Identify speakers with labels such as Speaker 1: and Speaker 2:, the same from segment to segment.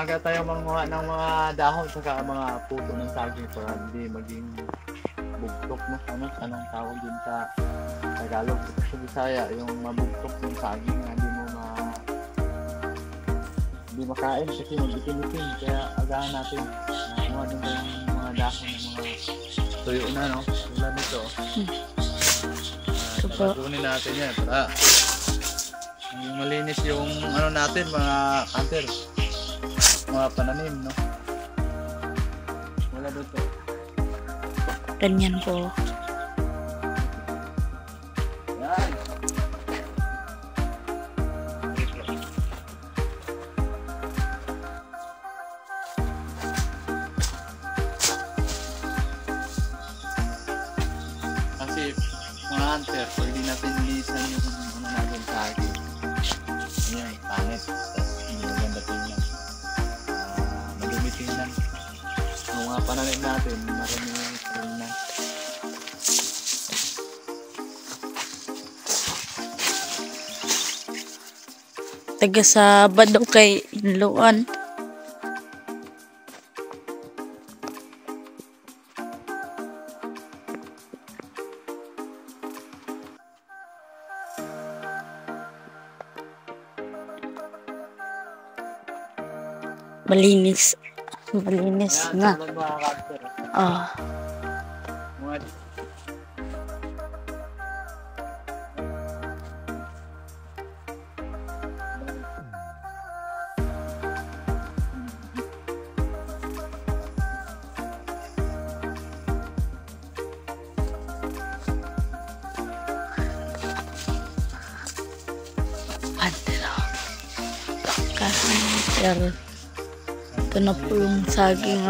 Speaker 1: maaga tayo manguha ng mga dahon saka mga puto ng saging para hindi maging bugtok mo. Anong tawag din sa Tagalog? Sa Bisaya, yung mabugtok yung saging na hindi makain kasi mag-itim-itim. Kaya agahan natin. Manguha din tayo ng mga dahon ng mga tuyo na, no? Tulad nito. Kunin natin yan para malinis yung ano natin, mga kanter, mga pananim, no? Wala dito.
Speaker 2: Ganyan po.
Speaker 1: Yan. Kasi mga hunter, pag di natin linisan yung ano natin sa akin, ayan, pangit. Tapos hindi maganda tingnan. Madumi tingnan. Yung mga pananim natin, marami yung tingnan.
Speaker 2: Taga sa Bado kay Inluan. Malinis. Malinis
Speaker 1: Ayan,
Speaker 2: na.
Speaker 1: tulad mga hunter.
Speaker 2: Ah.
Speaker 1: Mga
Speaker 2: Kahit ito na po yung saging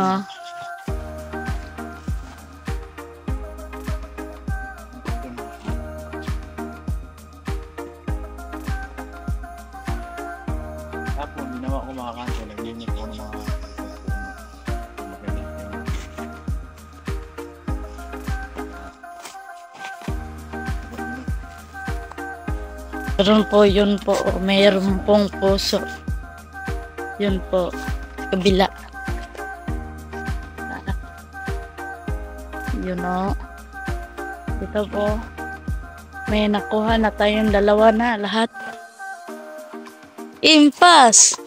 Speaker 1: tapos ginawa ko mga kanto, naglinis ko ng mga
Speaker 2: meron po yun po. Mayroon pong puso. Yun po. Kabila. Yun o. Dito po. May nakuha na tayong dalawa na lahat. Impas!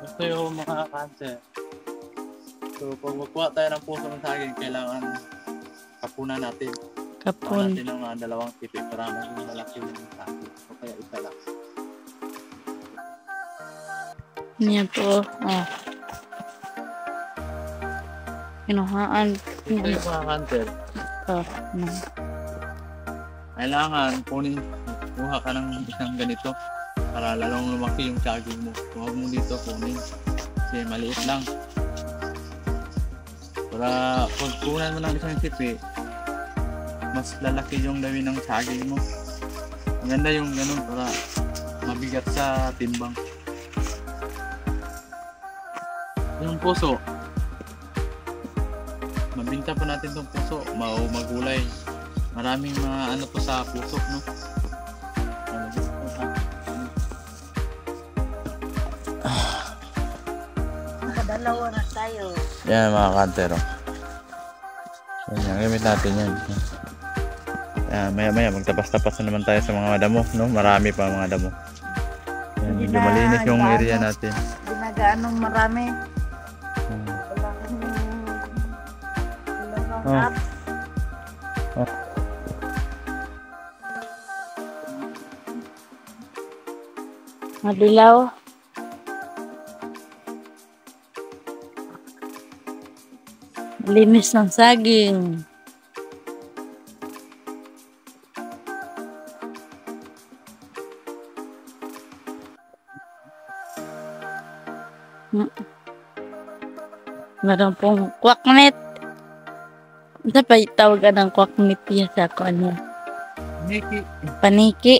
Speaker 1: gusto yung mga kanser. So pag magkuha tayo ng puso ng saging, kailangan kapunan natin.
Speaker 2: Kapun.
Speaker 1: Natin ng mga dalawang tipik para maging malaki yung saging. O kaya isa lang.
Speaker 2: Yan po. Oh. Kinuhaan.
Speaker 1: Ito yung mga kanser.
Speaker 2: Oh.
Speaker 1: Kailangan kuha ka ng isang ganito para lalong lumaki yung saging mo. Huwag mo dito kunin kasi maliit lang. Para pag kunan mo ng isang sipi, mas lalaki yung lawi ng saging mo. Maganda yung ganun para mabigat sa timbang. Yung puso, mabinta pa natin itong puso, magulay. Maraming mga ano po sa puso, no?
Speaker 2: Nakadalawa na tayo.
Speaker 1: Yan mga kantero. Yan, gamit natin yan. Maya magtapas-tapas na naman tayo sa mga damo, no? Marami pa mga damo. Yan, medyo malinis yung area natin.
Speaker 2: Ginagaanong marami. Madilaw. Linis ng saging. Meron pong kwaknet. Ano pa tawagan ng kwaknet niya sa ano?
Speaker 1: Niki.
Speaker 2: Paniki.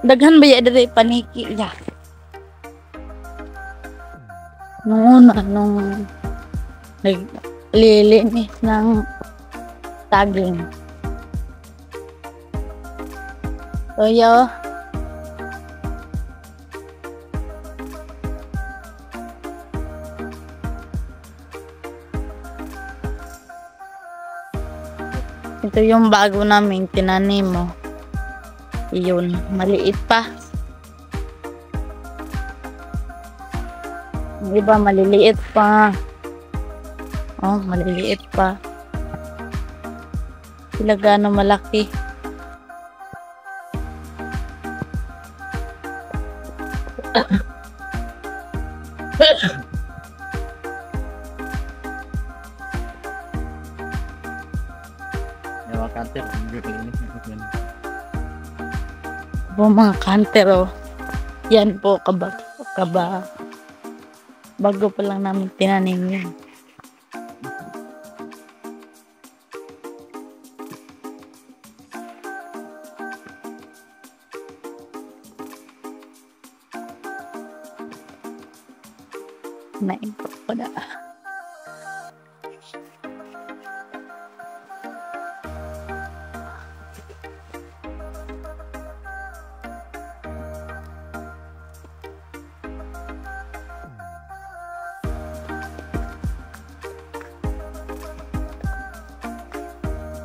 Speaker 2: Daghan ba yan dito paniki niya? Nung una, nung naglilinis ng saging. Toyo. Ito yung bago namin tinanim mo. Yun, maliit pa. Yung iba maliliit pa. Oh, maliliit pa. Sila gaano malaki.
Speaker 1: Yung mga kanter,
Speaker 2: Po mga kanter, oh. Yan po, bago pa lang namin tinanim yun. Naimpo ko na.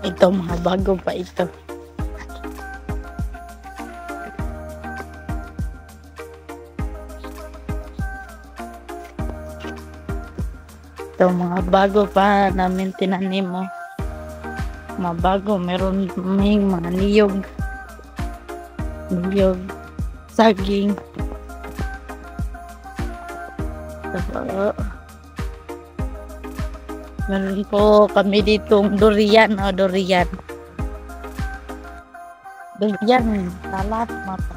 Speaker 2: Ito, mga bago pa ito. Ito, mga bago pa namin tinanim mo. Mga bago, meron may mga niyog, saging. Ito, meron po kami ditong durian, durian. Durian, salat, mata.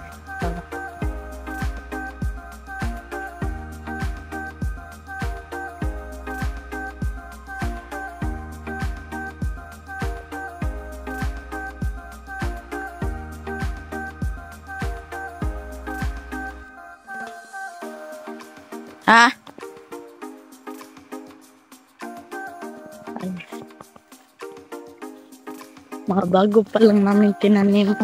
Speaker 2: Ha? Ay. Mga bago pa lang namin tinanim.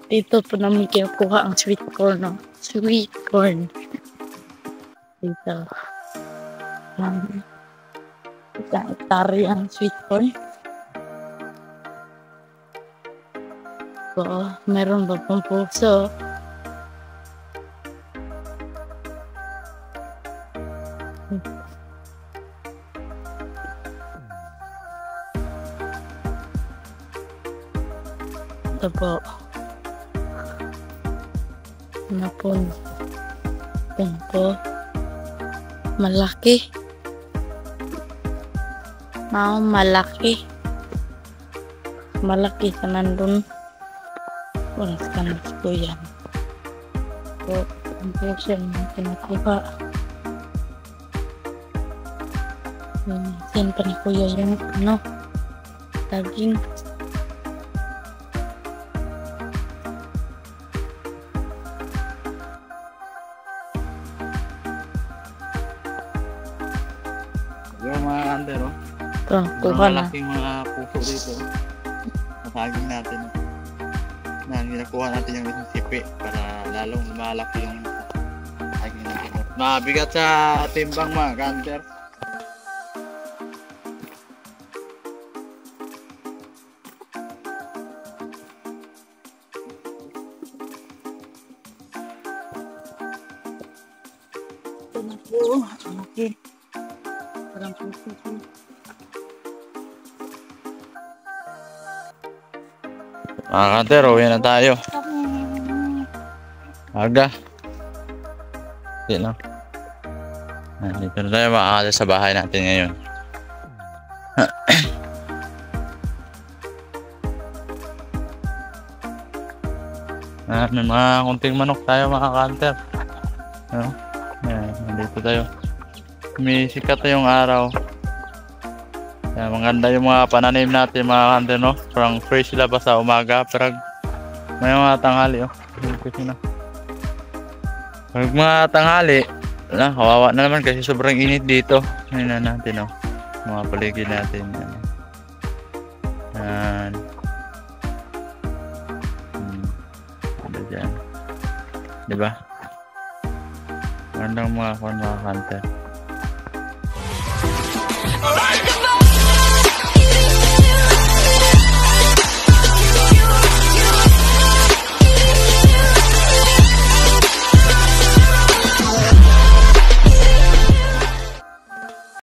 Speaker 2: Dito po namin kinukuha ang sweet corn. No? Sweet corn. Dito. Isang hektarya ang sweet corn. So, meron ba pong puso? Ito po. Ano po? Malaki. Malaki. Malaki ka nandun. Walang kanas ko yan. So, ang presyo yung pinakuha. Yan pa ni kuya yung daging.
Speaker 1: Yung mga kanter, oh.
Speaker 2: Ito, kuha na.
Speaker 1: Malaking mga puso dito. Masaging natin. Ginakuha natin yung isang sipi para lalong lumalaki yung saging natin. Mabigat sa timbang mga kanter.
Speaker 2: Ito na po. Okay. Parang puso po.
Speaker 1: Mga kanter, uwi na tayo. Aga. Hindi lang. Dito na tayo makakala sa bahay natin ngayon. May mga kunting manok tayo mga kanter. Nandito tayo. May sikat na yung araw. Maganda yung mga pananim natin mga kanter, no? Parang fresh sila pa sa umaga. Pero may mga tanghali, oh. Pag mga tanghali, kawawa na naman kasi sobrang init dito. Ngayon na natin, oh. Mga paligid natin. Yan. Dyan. Diba? Magandang mga kanter.